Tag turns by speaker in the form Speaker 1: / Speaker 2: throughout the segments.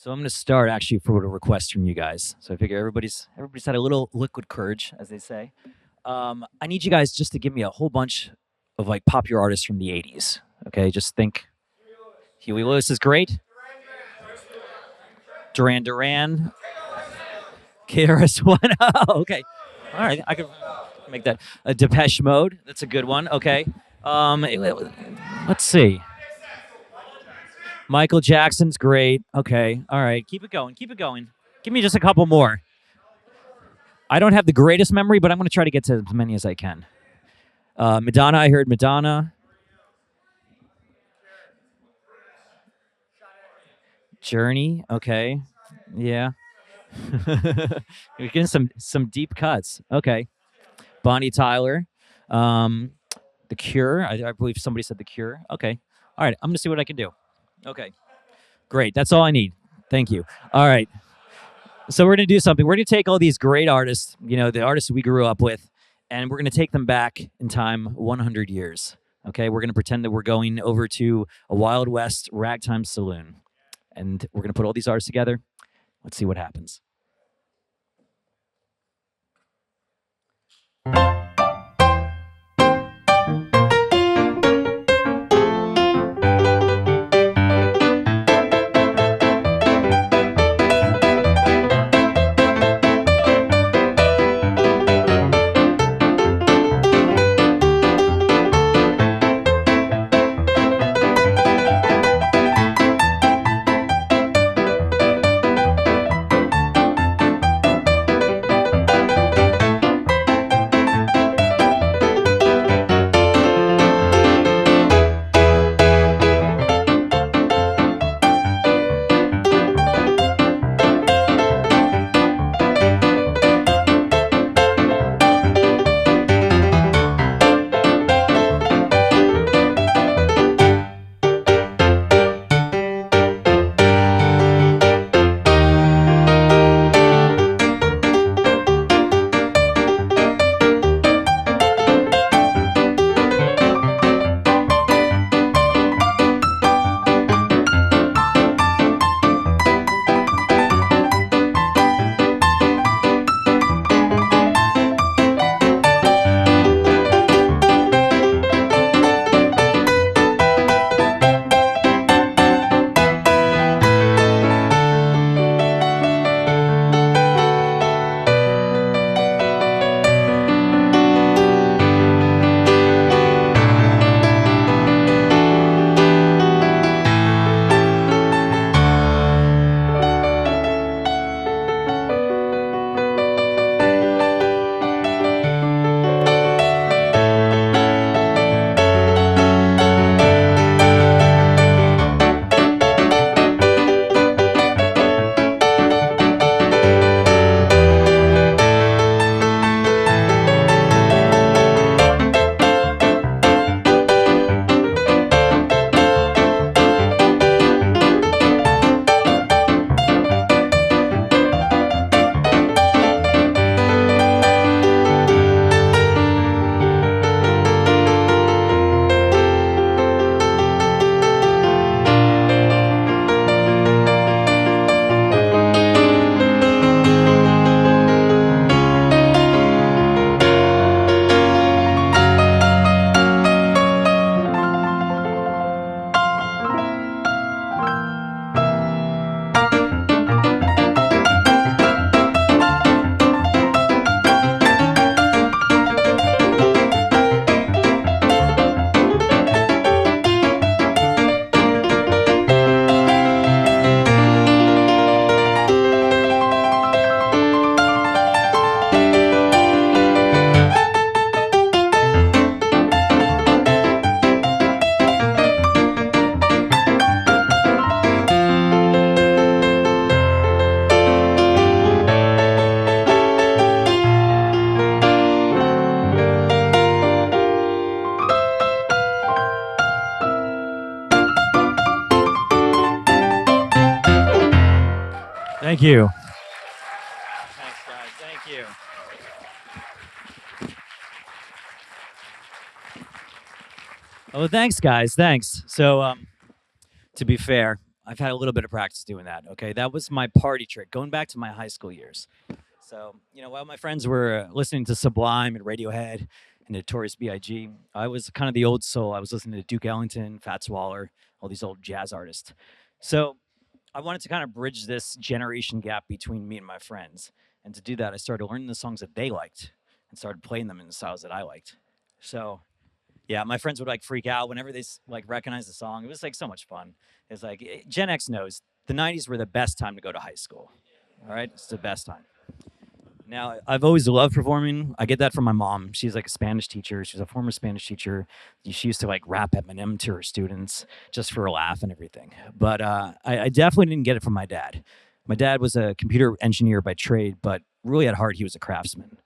Speaker 1: So I'm going to start actually for a request from you guys. So I figure everybody's had a little liquid courage, as they say. I need you guys just to give me a whole bunch of like popular artists from the '80s. Okay, just think. Huey Lewis is great. Duran Duran. KRS-One. Oh, okay. All right, I can make that a Depeche Mode. That's a good one. Okay. Let's see. Michael Jackson's great. Okay. All right. Keep it going. Keep it going. Give me just a couple more. I don't have the greatest memory, but I'm going to try to get to as many as I can. Madonna, I heard Madonna. Journey, okay. Yeah. You're getting some deep cuts. Okay. Bonnie Tyler. The Cure. I believe somebody said The Cure. Okay. All right. I'm going to see what I can do. Okay. Great. That's all I need. Thank you. All right. So we're going to do something. We're going to take all these great artists, the artists we grew up with, and we're going to take them back in time 100 years. Okay, we're going to pretend that we're going over to a Wild West ragtime saloon, and we're going to put all these artists together. Let's see what happens. Thank you. Thanks, guys. Thank you. Oh, thanks, guys. Thanks. So, to be fair, I've had a little bit of practice doing that. Okay, that was my party trick going back to my high school years. So, while my friends were listening to Sublime and Radiohead and Notorious B.I.G., I was kind of the old soul. I was listening to Duke Ellington, Fats Waller, all these old jazz artists. So, I wanted to kind of bridge this generation gap between me and my friends. And to do that, I started learning the songs that they liked and started playing them in the styles that I liked. So, yeah, my friends would like freak out whenever they like recognize the song. It was like so much fun. It's like Gen X knows the '90s were the best time to go to high school. All right, it's the best time. Now, I've always loved performing. I get that from my mom. She's like a Spanish teacher. She's a former Spanish teacher. She used to like rap Eminem to her students just for a laugh and everything. But I definitely didn't get it from my dad. My dad was a computer engineer by trade, but really at heart, he was a craftsman.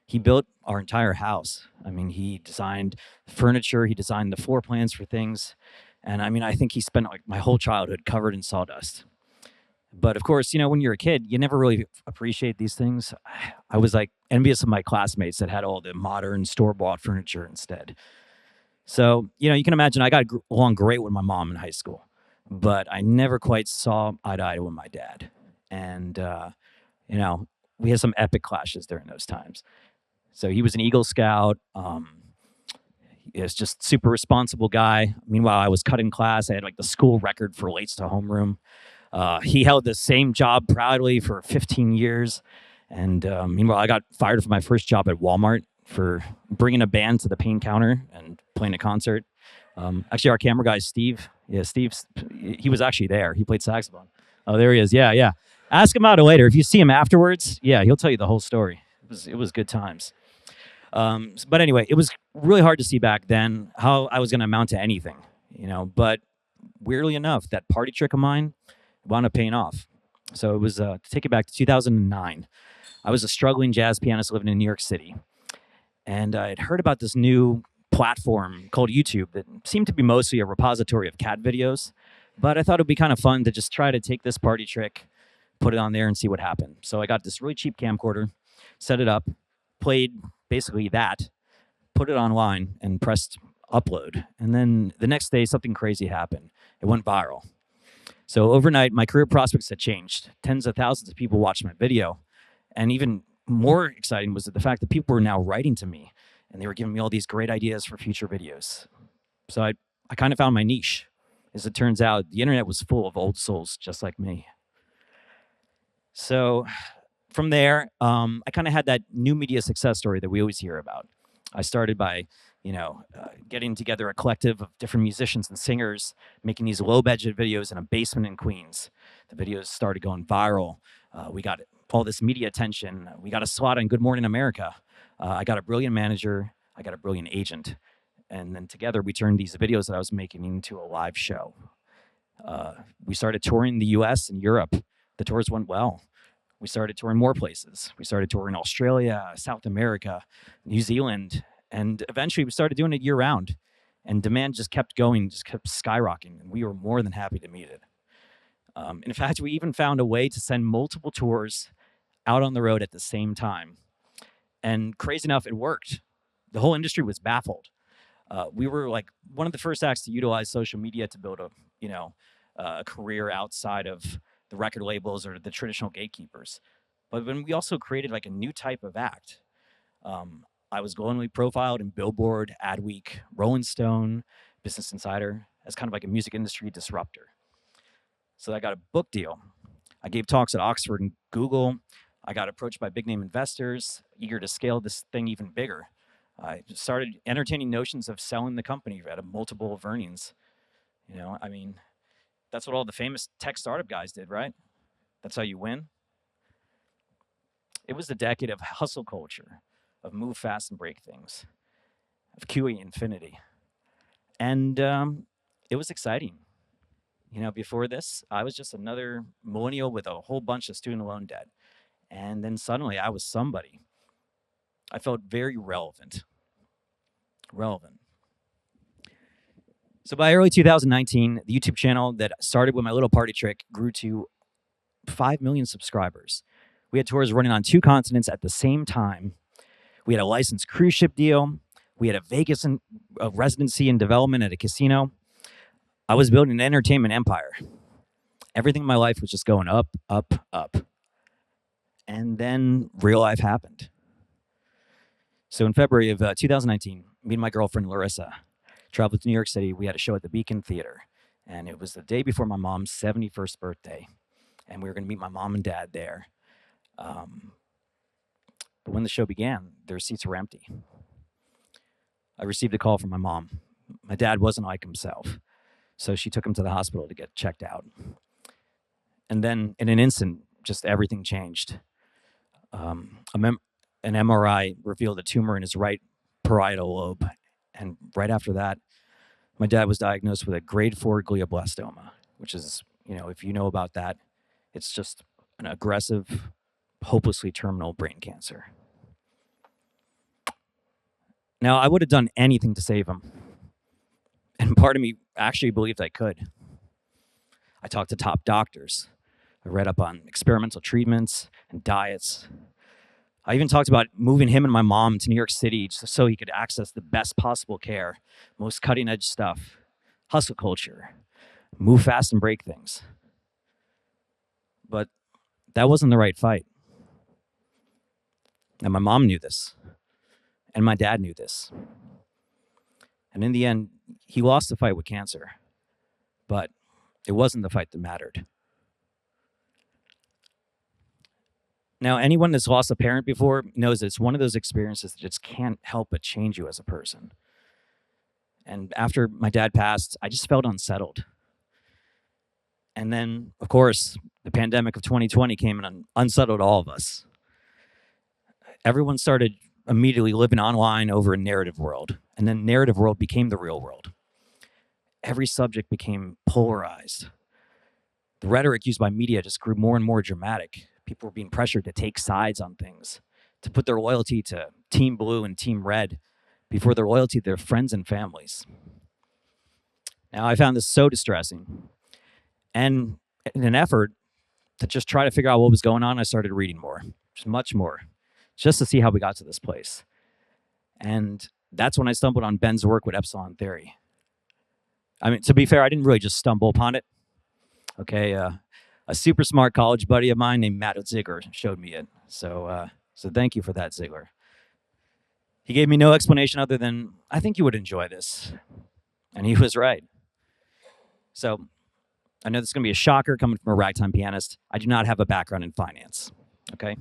Speaker 1: He built our entire house. I mean, he designed furniture, he designed the floor plans for things. And I mean, I think he spent like my whole childhood covered in sawdust. But of course, when you're a kid, you never really appreciate these things. I was like envious of my classmates that had all the modern store bought furniture instead. So, you can imagine I got along great with my mom in high school, but I never quite saw eye to eye with my dad. And, you know, we had some epic clashes during those times. So he was an Eagle Scout. He was just super responsible guy. Meanwhile, I was cutting class. I had like the school record for lates to homeroom. He held the same job proudly for 15 years. And meanwhile, I got fired from my first job at Walmart for bringing a band to the paint counter and playing a concert. Actually, our camera guy, Steve, he was actually there. He played saxophone. Oh, there he is. Yeah, yeah. Ask him out later. If you see him afterwards, yeah, he'll tell you the whole story. It was good times. But anyway, it was really hard to see back then how I was going to amount to anything, But weirdly enough, that party trick of mine wound up paying off. So it was to take it back to 2009. I was a struggling jazz pianist living in New York City, and I had heard about this new platform called YouTube that seemed to be mostly a repository of cat videos. But I thought it'd be kind of fun to just try to take this party trick, put it on there, and see what happened. So I got this really cheap camcorder, set it up, played basically that, put it online, and pressed upload. And then the next day, something crazy happened. It went viral. So overnight, my career prospects had changed. Tens of thousands of people watched my video. And even more exciting was the fact that people were now writing to me, and they were giving me all these great ideas for future videos. So I kind of found my niche. As it turns out, the internet was full of old souls just like me. So from there, I kind of had that new media success story that we always hear about. I started by, getting together a collective of different musicians and singers, making these low-budget videos in a basement in Queens. The videos started going viral. We got all this media attention. We got a slot on Good Morning America. I got a brilliant manager. I got a brilliant agent. And then together, we turned these videos that I was making into a live show. We started touring the US and Europe. The tours went well. We started touring more places. We started touring Australia, South America, New Zealand, and eventually we started doing it year round. And demand just kept going, just kept skyrocketing, and we were more than happy to meet it. In fact, we even found a way to send multiple tours out on the road at the same time. And crazy enough, it worked. The whole industry was baffled. We were like one of the first acts to utilize social media to build a career outside of the record labels or the traditional gatekeepers. But when we also created like a new type of act, I was globally profiled in Billboard, Adweek, Rolling Stone, Business Insider as kind of like a music industry disruptor. So I got a book deal. I gave talks at Oxford and Google. I got approached by big name investors, eager to scale this thing even bigger. I started entertaining notions of selling the company at a multiple of earnings. That's what all the famous tech startup guys did, right? That's how you win. It was the decade of hustle culture, of move fast and break things, of QE infinity. And it was exciting. Before this, I was just another millennial with a whole bunch of student loan debt. And then suddenly I was somebody. I felt very relevant. So by early 2019, the YouTube channel that started with my little party trick grew to 5 million subscribers. We had tours running on 2 continents at the same time. We had a licensed cruise ship deal. We had a Vegas residency and development at a casino. I was building an entertainment empire. Everything in my life was just going up, up, up. And then real life happened. So in February of 2019, me and my girlfriend, Larissa, traveled to New York City. We had a show at the Beacon Theater. And it was the day before my mom's 71st birthday. And we were going to meet my mom and dad there. But when the show began, their seats were empty. I received a call from my mom. My dad wasn't like himself. So she took him to the hospital to get checked out. And then in an instant, just everything changed. An MRI revealed a tumor in his right parietal lobe. And right after that, my dad was diagnosed with a grade 4 glioblastoma, which is, if you know about that, it's just an aggressive, hopelessly terminal brain cancer. Now, I would have done anything to save him. And part of me actually believed I could. I talked to top doctors. I read up on experimental treatments and diets. I even talked about moving him and my mom to New York City so he could access the best possible care, most cutting edge stuff, hustle culture, move fast and break things. But that wasn't the right fight. And my mom knew this. And my dad knew this. And in the end, he lost the fight with cancer. But it wasn't the fight that mattered. Now, anyone that's lost a parent before knows that it's one of those experiences that just can't help but change you as a person. And after my dad passed, I just felt unsettled. And then, of course, the pandemic of 2020 came and unsettled all of us. Everyone started immediately living online over a narrative world. And then narrative world became the real world. Every subject became polarized. The rhetoric used by media just grew more and more dramatic. People were being pressured to take sides on things, to put their loyalty to Team Blue and Team Red before their loyalty to their friends and families. Now, I found this so distressing. And in an effort to just try to figure out what was going on, I started reading more, just much more, just to see how we got to this place. And that's when I stumbled on Ben's work with Epsilon theory. I mean, to be fair, I didn't really just stumble upon it. Okay, a super smart college buddy of mine named Matt Ziegler showed me it. So thank you for that, Ziegler. He gave me no explanation other than, I think you would enjoy this. And he was right. So I know this is going to be a shocker coming from a ragtime pianist. I do not have a background in finance, okay?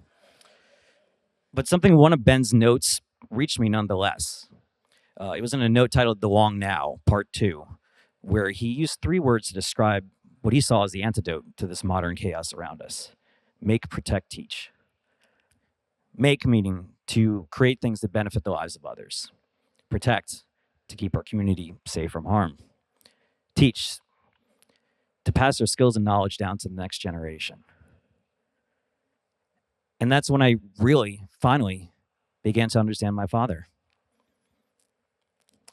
Speaker 1: But one of Ben's notes reached me nonetheless. It was in a note titled The Long Now, Part 2, where he used 3 words to describe what he saw as the antidote to this modern chaos around us. Make, protect, teach. Make, meaning to create things that benefit the lives of others. Protect, to keep our community safe from harm. Teach, to pass our skills and knowledge down to the next generation. And that's when I really, finally, began to understand my father.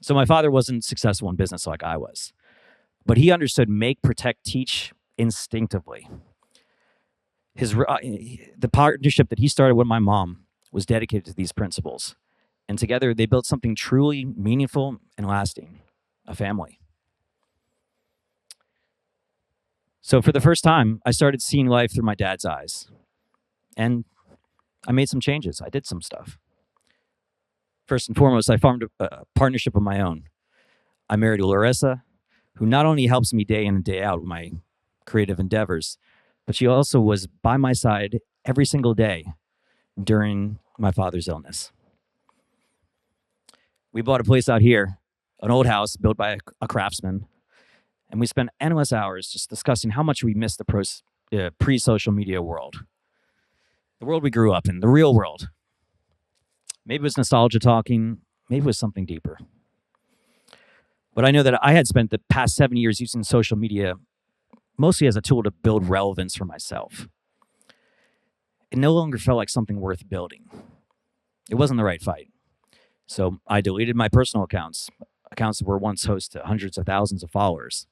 Speaker 1: So my father wasn't successful in business like I was, but he understood make, protect, teach instinctively. The partnership that he started with my mom was dedicated to these principles. And together they built something truly meaningful and lasting, a family. So for the first time, I started seeing life through my dad's eyes. And I made some changes. I did some stuff. First and foremost, I formed a partnership of my own. I married Larissa, who not only helps me day in and day out with my creative endeavors, but she also was by my side every single day during my father's illness. We bought a place out here, an old house built by a craftsman, and we spent endless hours just discussing how much we missed the pre-social media world. The world we grew up in, the real world. Maybe it was nostalgia talking, maybe it was something deeper. But I know that I had spent the past 7 years using social media mostly as a tool to build relevance for myself. It no longer felt like something worth building. It wasn't the right fight. So I deleted my personal accounts that were once host to hundreds of thousands of followers.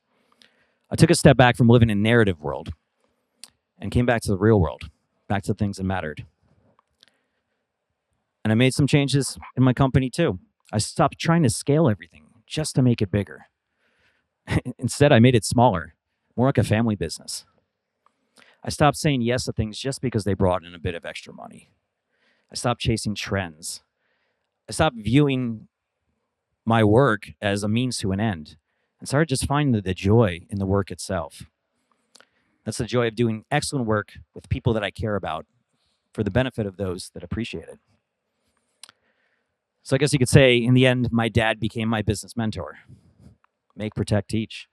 Speaker 1: I took a step back from living in a narrative world and came back to the real world, back to things that mattered. And I made some changes in my company too. I stopped trying to scale everything just to make it bigger. Instead, I made it smaller, more like a family business. I stopped saying yes to things just because they brought in a bit of extra money. I stopped chasing trends. I stopped viewing my work as a means to an end and started just finding the joy in the work itself. That's the joy of doing excellent work with people that I care about for the benefit of those that appreciate it. So I guess you could say, in the end, my dad became my business mentor. Make, protect, teach.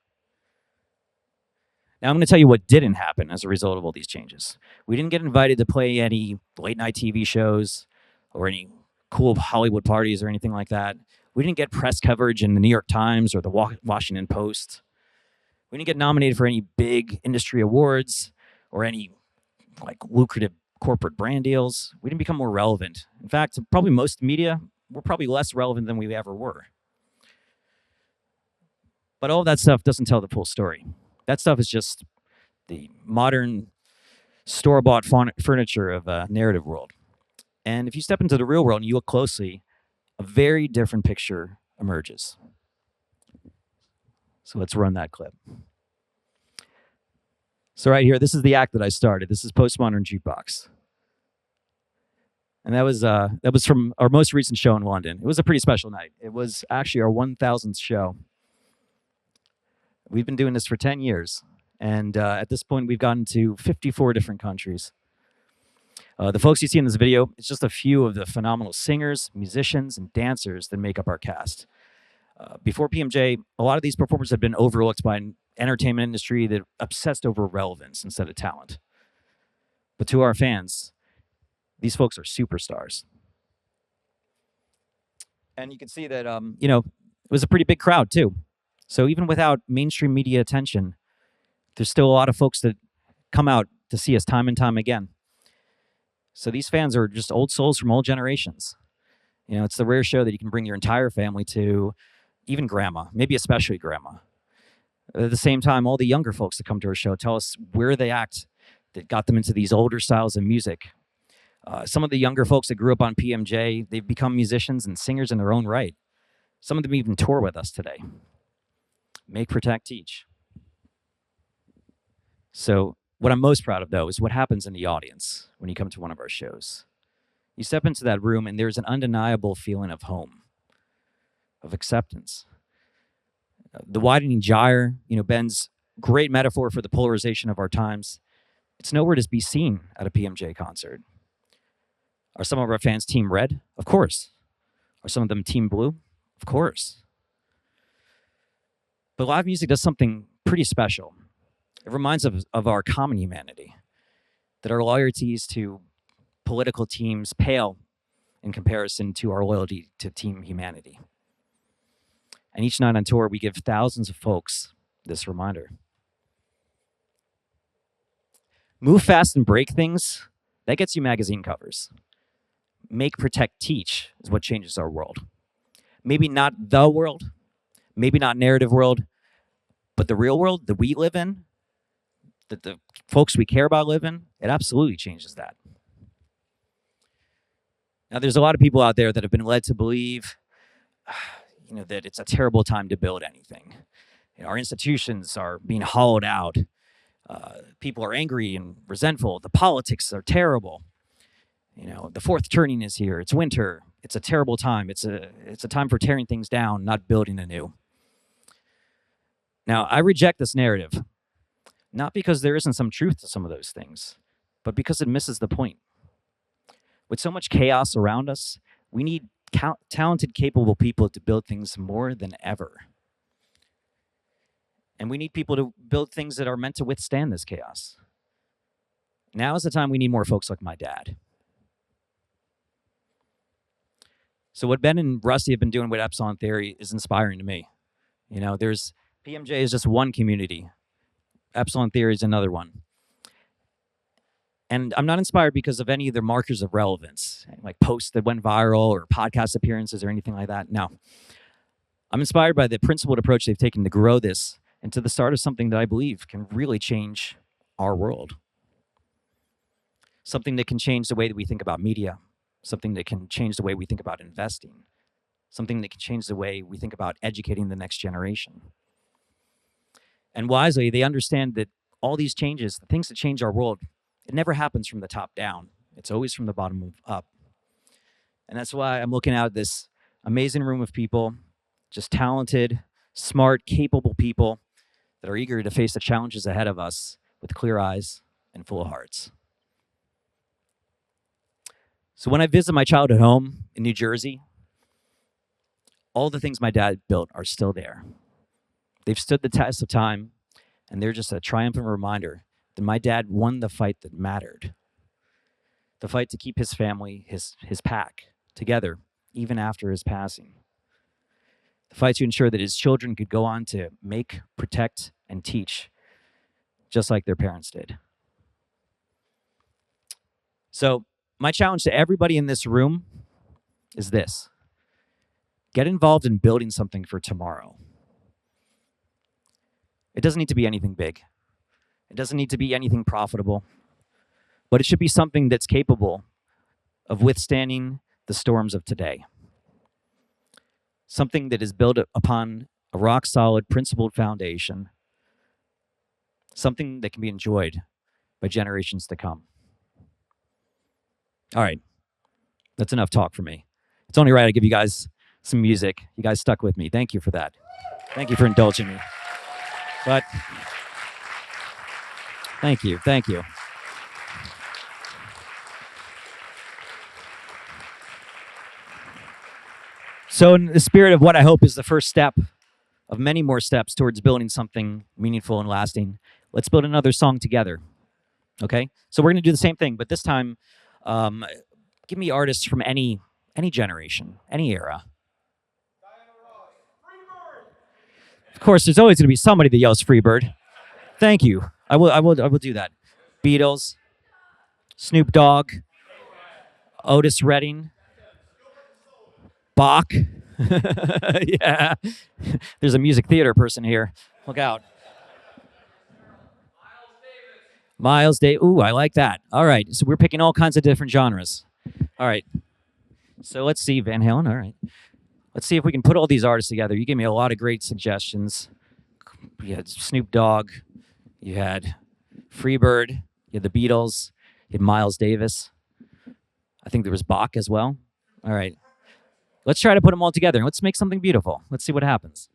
Speaker 1: Now I'm going to tell you what didn't happen as a result of all these changes. We didn't get invited to play any late night TV shows or any cool Hollywood parties or anything like that. We didn't get press coverage in the New York Times or the Washington Post. We didn't get nominated for any big industry awards or any lucrative corporate brand deals. We didn't become more relevant. In fact, probably most media were probably less relevant than we ever were. But all of that stuff doesn't tell the full story. That stuff is just the modern store-bought furniture of a narrative world. And if you step into the real world and you look closely, a very different picture emerges. So let's run that clip. So right here, this is the act that I started. This is Postmodern Jukebox. And that was from our most recent show in London. It was a pretty special night. It was actually our 1,000th show. We've been doing this for 10 years. And at this point, we've gotten to 54 different countries. The folks you see in this video, it's just a few of the phenomenal singers, musicians, and dancers that make up our cast. Before PMJ, a lot of these performers had been overlooked by an entertainment industry that obsessed over relevance instead of talent. But to our fans, these folks are superstars. And you can see that, it was a pretty big crowd too. So even without mainstream media attention, there's still a lot of folks that come out to see us time and time again. So these fans are just old souls from old generations. It's the rare show that you can bring your entire family to, even grandma, maybe especially grandma. At the same time, all the younger folks that come to our show tell us where they act that got them into these older styles of music. Some of the younger folks that grew up on PMJ, they've become musicians and singers in their own right. Some of them even tour with us today. Make, protect, teach. So what I'm most proud of, though, is what happens in the audience when you come to one of our shows. You step into that room, and there's an undeniable feeling of home, of acceptance. The widening gyre, Ben's great metaphor for the polarization of our times, it's nowhere to be seen at a PMJ concert. Are some of our fans Team Red? Of course. Are some of them Team Blue? Of course. But live music does something pretty special. It reminds us of our common humanity, that our loyalties to political teams pale in comparison to our loyalty to Team Humanity. And each night on tour, we give thousands of folks this reminder. Move fast and break things, that gets you magazine covers. Make, protect, teach is what changes our world. Maybe not the world, maybe not narrative world, but the real world that we live in, that the folks we care about live in, it absolutely changes that. Now, there's a lot of people out there that have been led to believe, that it's a terrible time to build anything. Our institutions are being hollowed out. People are angry and resentful. The politics are terrible. The fourth turning is here. It's winter. It's a terrible time. It's a time for tearing things down, not building anew. Now, I reject this narrative, not because there isn't some truth to some of those things, but because it misses the point. With so much chaos around us, we need talented, capable people to build things more than ever. And we need people to build things that are meant to withstand this chaos. Now is the time we need more folks like my dad. So what Ben and Rusty have been doing with Epsilon Theory is inspiring to me. There's PMJ is just one community. Epsilon Theory is another one. And I'm not inspired because of any of their markers of relevance, like posts that went viral or podcast appearances or anything like that. No. I'm inspired by the principled approach they've taken to grow this into the start of something that I believe can really change our world. Something that can change the way that we think about media. Something that can change the way we think about investing. Something that can change the way we think about educating the next generation. And wisely, they understand that all these changes, the things that change our world, it never happens from the top down. It's always from the bottom up. And that's why I'm looking out at this amazing room of people, just talented, smart, capable people that are eager to face the challenges ahead of us with clear eyes and full hearts. So when I visit my childhood home in New Jersey, all the things my dad built are still there. They've stood the test of time, and they're just a triumphant reminder that my dad won the fight that mattered. The fight to keep his family, his pack, together, even after his passing. The fight to ensure that his children could go on to make, protect, and teach, just like their parents did. So, my challenge to everybody in this room is this: get involved in building something for tomorrow. It doesn't need to be anything big. It doesn't need to be anything profitable, but it should be something that's capable of withstanding the storms of today. Something that is built upon a rock-solid, principled foundation. Something that can be enjoyed by generations to come. All right, that's enough talk for me. It's only right I give you guys some music. You guys stuck with me. Thank you for that. Thank you for indulging me. But thank you. So in the spirit of what I hope is the first step of many more steps towards building something meaningful and lasting, let's build another song together. Okay? So we're going to do the same thing, but this time, give me artists from any generation, any era. Of course, there's always going to be somebody that yells "Freebird." Thank you. I will do that. Beatles, Snoop Dogg, Otis Redding, Bach. Yeah. There's a music theater person here. Look out. Miles Davis. Ooh, I like that. All right. So we're picking all kinds of different genres. All right. So let's see. Van Halen. All right. Let's see if we can put all these artists together. You gave me a lot of great suggestions. You had Snoop Dogg. You had Freebird. You had the Beatles. You had Miles Davis. I think there was Bach as well. All right. Let's try to put them all together. Let's make something beautiful. Let's see what happens.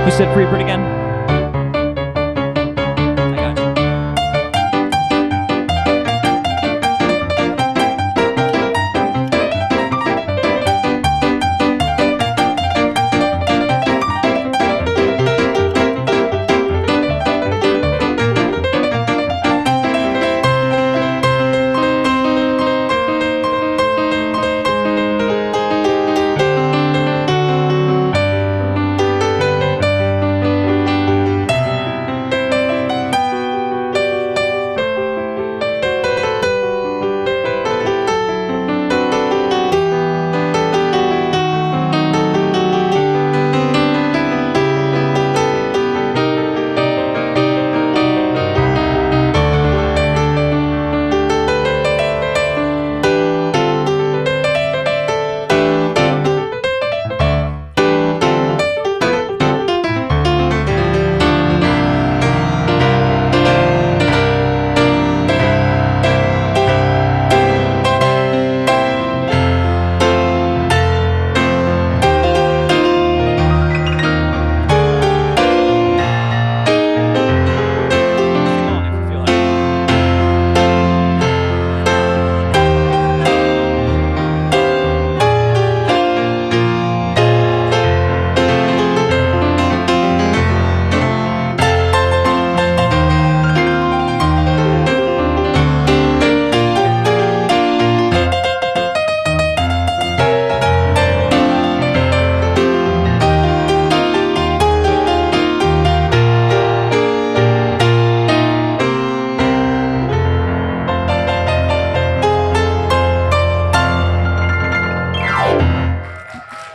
Speaker 1: Who said Freebird again? I got you.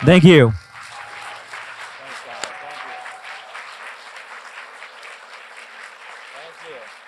Speaker 1: Thank you. Thank you.